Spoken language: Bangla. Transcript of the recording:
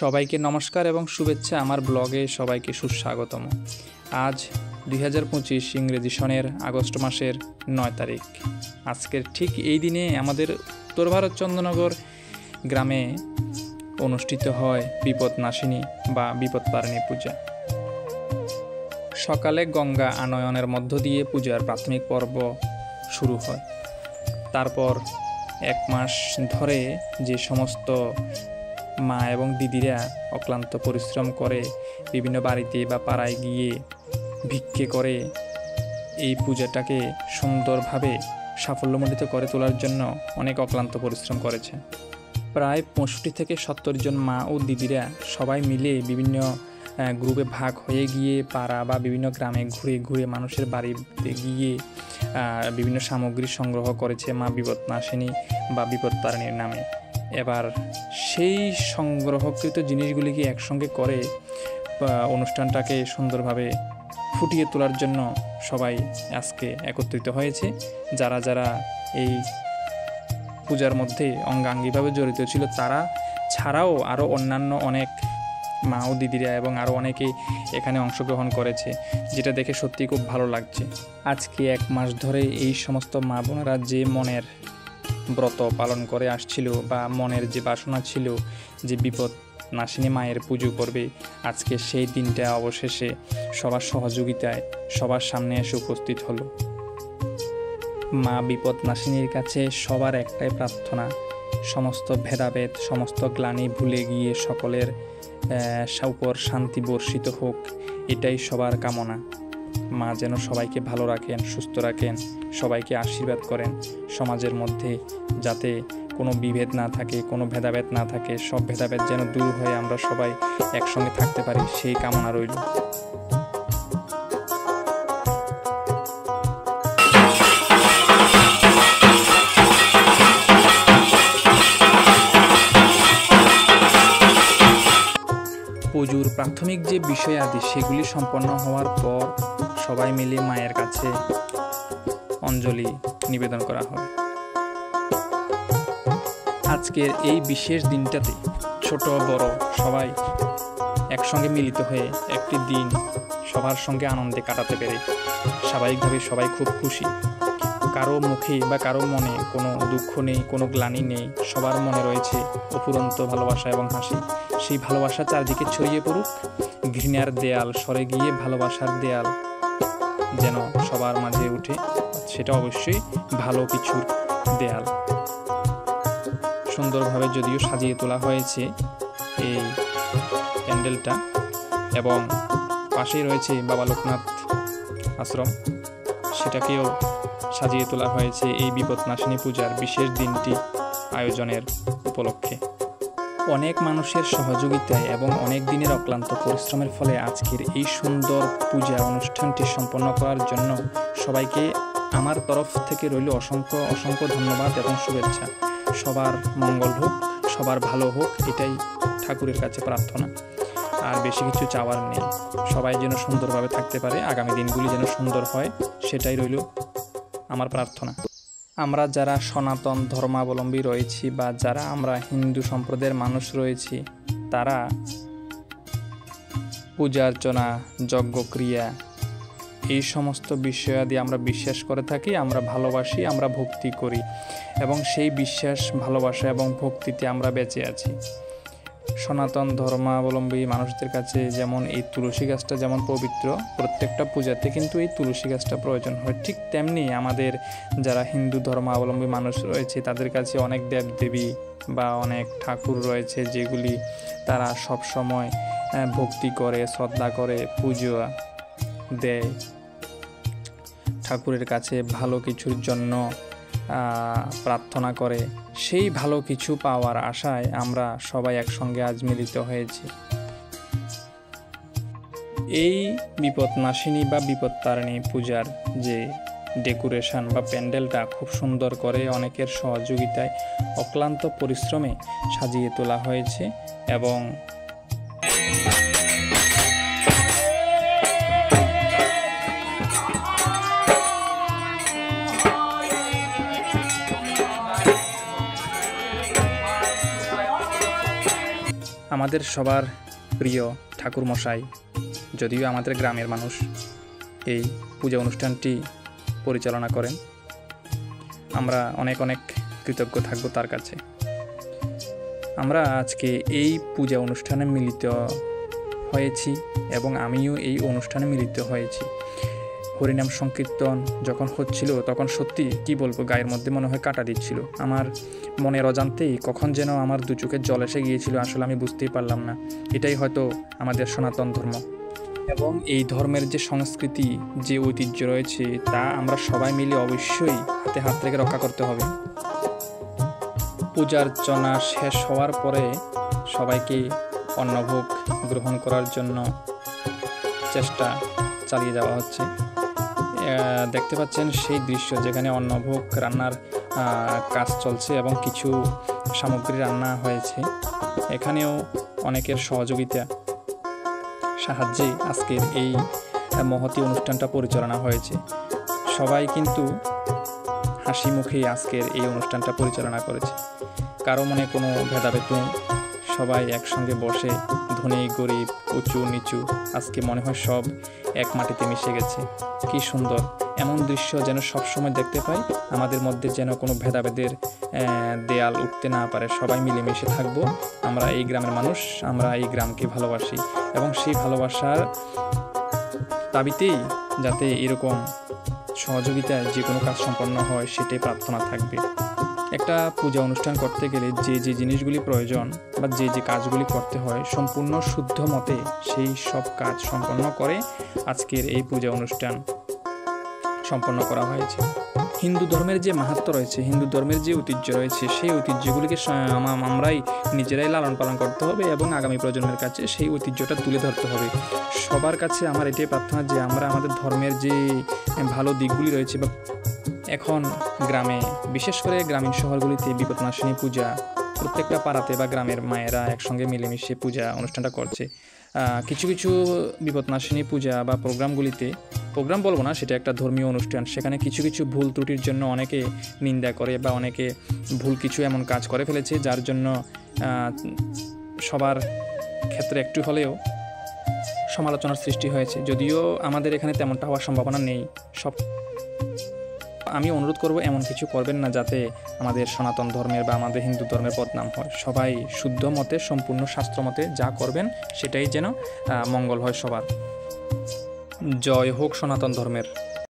সবাইকে নমস্কার এবং শুভেচ্ছা। আমার ব্লগে সবাইকে সুস্বাগতম। আজ 2025 ইংরেজি সনের আগস্ট মাসের 9 তারিখ। আজকের ঠিক এই দিনে আমাদের উত্তর ভারত চন্দ্রনগর গ্রামে অনুষ্ঠিত হয় বিপদনাশিনী বা বিপদতারিণী পূজা। সকালে গঙ্গা আনয়নের মধ্য দিয়ে পূজার প্রাথমিক পর্ব শুরু হয়। তারপর এক মাস ধরে যে সমস্ত মা এবং দিদিরা অক্লান্ত পরিশ্রম করে বিভিন্ন বাড়িতে বা পাড়ায় গিয়ে ভিক্ষে করে এই পূজাটাকে সুন্দরভাবে সাফল্যমণ্ডিত করে তোলার জন্য অনেক অক্লান্ত পরিশ্রম করেছেন। প্রায় 65 থেকে 70 জন মা ও দিদিরা সবাই মিলে বিভিন্ন গ্রুপে ভাগ হয়ে গিয়ে পাড়া বা বিভিন্ন গ্রামে ঘুরে ঘুরে মানুষের বাড়িতে গিয়ে বিভিন্ন সামগ্রী সংগ্রহ করেছে মা বিপদনাশিনী বা বিপদতারিণীর নামে। এবার সেই সংগ্রহকৃত জিনিসগুলিকে একসঙ্গে করে অনুষ্ঠানটাকে সুন্দরভাবে ফুটিয়ে তোলার জন্য সবাই আজকে একত্রিত হয়েছে। যারা যারা এই পূজার মধ্যে অঙ্গাঙ্গিভাবে জড়িত ছিল তারা ছাড়াও আরও অন্যান্য অনেক মা ও দিদিরা এবং আরও অনেকেই এখানে অংশগ্রহণ করেছে, যেটা দেখে সত্যি খুব ভালো লাগছে। আজকে এক মাস ধরে এই সমস্ত মা বোনেরা যে মনের ব্রত পালন করে আসছিল বা মনের যে বাসনা ছিল যে বিপদ নাশিনী মায়ের পুজো করবে, আজকে সেই দিনটা অবশেষে সবার সহযোগিতায় সবার সামনে এসে উপস্থিত হলো। মা বিপদ নাশিনীর কাছে সবার একটাই প্রার্থনা, সমস্ত ভেদাভেদ সমস্ত গ্লানি ভুলে গিয়ে সকলের উপর শান্তি বর্ষিত হোক, এটাই সবার কামনা। মা যেন সবাইকে ভালো রাখেন, সুস্থ রাখেন, সবাইকে আশীর্বাদ করেন, সমাজের মধ্যে যাতে কোনো বিভেদ না থাকে, কোনো ভেদাভেদ না থাকে, সব ভেদাভেদ যেন দূর হয়ে আমরা সবাই একসঙ্গে থাকতে পারি, সেই কামনা রইল। পুজোর প্রাথমিক যে বিষয় আদি সেগুলি সম্পন্ন হওয়ার পর সবাই মিলে মায়ের কাছে অঞ্জলি নিবেদন করা হয়। আজকের এই বিশেষ দিনটাতে ছোট বড় সবাই একসঙ্গে মিলিত হয়ে একটি দিন সবার সঙ্গে আনন্দে কাটাতে পেরে স্বাভাবিকভাবে সবাই খুব খুশি। কারো মুখে বা কারো মনে কোনো দুঃখ নেই, কোনো গ্লানি নেই, সবার মনে রয়েছে অফুরন্ত ভালোবাসা এবং হাসি। সেই ভালোবাসা চারদিকে ছড়িয়ে পড়ুক, ঘৃণার দেয়াল সরে গিয়ে ভালোবাসার দেয়াল যেন সবার মাঝে উঠে, সেটা অবশ্যই ভালো কিছুর দেয়াল। সুন্দরভাবে যদিও সাজিয়ে তোলা হয়েছে এই প্যান্ডেলটা এবং পাশেই রয়েছে বাবা লোকনাথ আশ্রম, সেটাকেও সাজিয়ে তোলা হয়েছে এই বিপদনাশিনী পূজার বিশেষ দিনটি আয়োজনের উপলক্ষে। অনেক মানুষের সহযোগিতায় এবং অনেক দিনের অক্লান্ত পরিশ্রমের ফলে আজকের এই সুন্দর পূজা অনুষ্ঠানটি সম্পন্ন করার জন্য সবাইকে আমার তরফ থেকে রইল অসংখ্য অসংখ্য ধন্যবাদ এবং শুভেচ্ছা। সবার মঙ্গল হোক, সবার ভালো হোক, এটাই ঠাকুরের কাছে প্রার্থনা। আর বেশি কিছু চাওয়ার নেই, সবাই যেন সুন্দরভাবে থাকতে পারে, আগামী দিনগুলি যেন সুন্দর হয়, সেটাই রইল আমার প্রার্থনা। আমরা যারা সনাতন ধর্মাবলম্বী রয়েছি বা যারা আমরা হিন্দু সম্প্রদায়ের মানুষ রয়েছি, তারা পূজা অর্চনা, যজ্ঞক্রিয়া এই সমস্ত বিষয়াদি আমরা বিশ্বাস করে থাকি, আমরা ভালোবাসি, আমরা ভক্তি করি এবং সেই বিশ্বাস, ভালোবাসা এবং ভক্তিতে আমরা বেঁচে আছি। সনাতন ধর্মাবলম্বী মানুষদের কাছে যেমন এই তুলসী গাছটা যেমন পবিত্র, প্রত্যেকটা পূজাতে কিন্তু এই তুলসী গাছটা প্রয়োজন হয়, ঠিক তেমনি আমাদের যারা হিন্দু ধর্মাবলম্বী মানুষ রয়েছে তাদের কাছে অনেক দেবদেবী বা অনেক ঠাকুর রয়েছে যেগুলি তারা সব সময় ভক্তি করে, শ্রদ্ধা করে, পুজো দেয় ঠাকুরের কাছে, ভালো কিছুর জন্য প্রার্থনা করে। সেই ভালো কিছু পাওয়ার আশায় আমরা সবাই একসঙ্গে আজ মিলিত হয়েছি। এই বিপদনাশিনী বা বিপদতারিণী পূজার যে ডেকোরেশন বা প্যান্ডেলটা খুব সুন্দর করে অনেকের সহযোগিতায় অক্লান্ত পরিশ্রমে সাজিয়ে তোলা হয়েছে এবং আমাদের সবার প্রিয় ঠাকুর মশাই, যদিও আমাদের গ্রামের মানুষ, এই পূজা অনুষ্ঠানটি পরিচালনা করেন। আমরা অনেক অনেক কৃতজ্ঞ থাকব তার কাছে। আমরা আজকে এই পূজা অনুষ্ঠানে মিলিত হয়েছি এবং আমিও এই অনুষ্ঠানে মিলিত হয়েছি। হরিনাম সংকীর্তন যখন হচ্ছিল তখন সত্যি কি বলবো, গায়ের মধ্যে মনে হয় কাঁটা দিচ্ছিল। আমার মনের অজান্তেই কখন যেন আমার দু চোখের জল এসে গিয়েছিল, আসলে আমি বুঝতেই পারলাম না। এটাই হয়তো আমাদের সনাতন ধর্ম এবং এই ধর্মের যে সংস্কৃতি, যে ঐতিহ্য রয়েছে তা আমরা সবাই মিলে অবশ্যই হাতে হাত রেখে রক্ষা করতে হবে। পূজার্চনা শেষ হওয়ার পরে সবাইকে অন্নভোগ গ্রহণ করার জন্য চেষ্টা চালিয়ে যাওয়া হচ্ছে। দেখতে পাচ্ছেন সেই দৃশ্য, যেখানে অন্নভোগ রান্নার কাজ চলছে এবং কিছু সামগ্রী রান্না হয়েছে। এখানেও অনেকের সহযোগিতা সাহায্যে আজকের এই মহতী অনুষ্ঠানটা পরিচালনা হয়েছে। সবাই কিন্তু হাসি মুখে আজকের এই অনুষ্ঠানটা পরিচালনা করেছে। কারো মনে কোনো ভেদাভেদ নেই, সবাই একসঙ্গে বসে, ধনী গরিব উঁচু নিচু, আজকে মনে হয় সব এক মাটিতে মিশে গেছে। কি সুন্দর এমন দৃশ্য যেন সবসময় দেখতে পাই। আমাদের মধ্যে যেন কোনো ভেদাভেদের দেয়াল উঠতে না পারে, সবাই মিলেমিশে থাকবো। আমরা এই গ্রামের মানুষ, আমরা এই গ্রামকে ভালোবাসি এবং সেই ভালোবাসার দাবিতেই যাতে এরকম সহযোগিতায় যে কোনো কাজ সম্পন্ন হয় সেটাই প্রার্থনা থাকবে। একটা পূজা অনুষ্ঠান করতে গেলে যে যে জিনিসগুলি প্রয়োজন বা যে যে কাজগুলি করতে হয়, সম্পূর্ণ শুদ্ধ মতে সেই সব কাজ সম্পন্ন করে আজকের এই পূজা অনুষ্ঠান সম্পন্ন করা হয়েছে। হিন্দু ধর্মের যে মাহাত্ম্য রয়েছে, হিন্দু ধর্মের যে ঐতিহ্য রয়েছে, সেই ঐতিহ্যগুলিকে আমরাই নিজেরাই লালন পালন করতে হবে এবং আগামী প্রজন্মের কাছে সেই ঐতিহ্যটা তুলে ধরতে হবে। সবার কাছে আমার এটাই প্রার্থনা যে আমরা আমাদের ধর্মের যে ভালো দিকগুলি রয়েছে, বা এখন গ্রামে, বিশেষ করে গ্রামীণ শহরগুলিতে বিপদনাশিনী পূজা প্রত্যেকটা পাড়াতে বা গ্রামের মায়েরা একসঙ্গে মিলেমিশে পূজা অনুষ্ঠানটা করছে। কিছু কিছু বিপদনাশিনী পূজা বা প্রোগ্রামগুলিতে, প্রোগ্রাম বলবো না, সেটা একটা ধর্মীয় অনুষ্ঠান, সেখানে কিছু কিছু ভুল ত্রুটির জন্য অনেকে নিন্দা করে বা অনেকে ভুল কিছু এমন কাজ করে ফেলেছে যার জন্য সবার ক্ষেত্রে একটু হলেও সমালোচনার সৃষ্টি হয়েছে। যদিও আমাদের এখানে তেমনটা হওয়ার সম্ভাবনা নেই। আমি অনুরোধ করব এমন কিছু করবেন না যাতে আমাদের সনাতন ধর্মের বা আমাদের হিন্দু ধর্মের বদনাম হয়। সবাই শুদ্ধ মতে, সম্পূর্ণ শাস্ত্র মতে যা করবেন সেটাই যেন মঙ্গল হয় সবার। জয় হোক সনাতন ধর্মের।